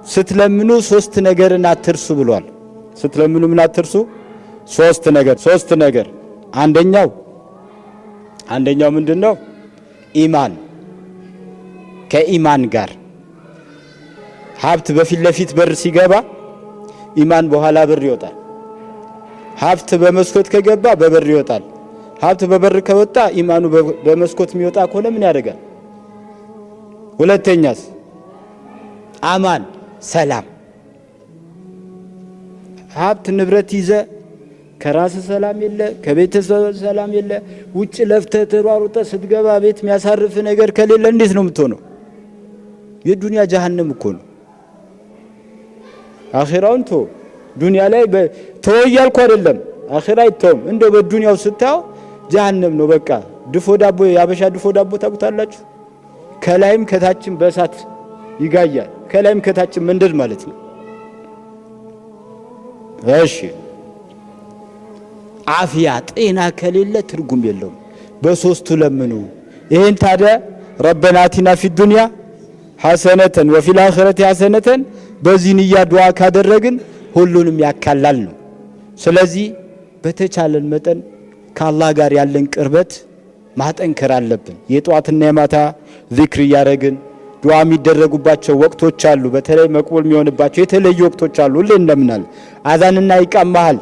ስትለምኑ ሶስት ነገርን አትርሱ ብሏል። ስትለምኑ ምን አትርሱ? ሶስት ነገር። አንደኛው ምንድነው? ኢማን። ከኢማን ጋር ሀብት በፊት ለፊት በር ሲገባ ኢማን በኋላ በር ይወጣል። ሀብት በመስኮት ከገባ በበር ይወጣል። ሀብት በበር ከወጣ ኢማኑ በመስኮት የሚወጣ ከሆነ ምን ያደርጋል? ሁለተኛስ? አማን፣ ሰላም። ሀብት ንብረት ይዘ ከራስ ሰላም የለ፣ ከቤተሰብ ሰላም የለ፣ ውጭ ለፍተህ ተሯሩጠ ስትገባ ቤት የሚያሳርፍ ነገር ከሌለ እንዴት ነው የምትሆነው? የዱንያ ጀሃነም እኮ ነው። አኺራውን ተው፣ ዱንያ ላይ ተወያልኩ አይደለም፣ አኺራ አይተውም። እንደው በዱንያው ስታው ጀሃነም ነው በቃ። ድፎ ዳቦ፣ ያበሻ ድፎ ዳቦ ታውቁታላችሁ? ከላይም ከታችም በእሳት ይጋያል። ከላይም ከታችም መንደድ ማለት ነው። እሺ አፍያ ጤና ከሌለ ትርጉም የለውም። በሶስቱ ለምኑ። ይሄን ታዲያ ረበና አቲና ፊ ዱንያ ሐሰነተን ወፊል አኺረቲ ሐሰነተን በዚህ ንያ ዱዓ ካደረግን ሁሉንም ያካላል ነው። ስለዚህ በተቻለን መጠን ከአላህ ጋር ያለን ቅርበት ማጠንከር አለብን። የጧትና የማታ ዚክር ያረግን ዱዓ የሚደረጉባቸው ወቅቶች አሉ። በተለይ መቅቡል የሚሆንባቸው የተለዩ ወቅቶች አሉ። ሁሌ እንደምናል አዛንና ኢቃም መሃል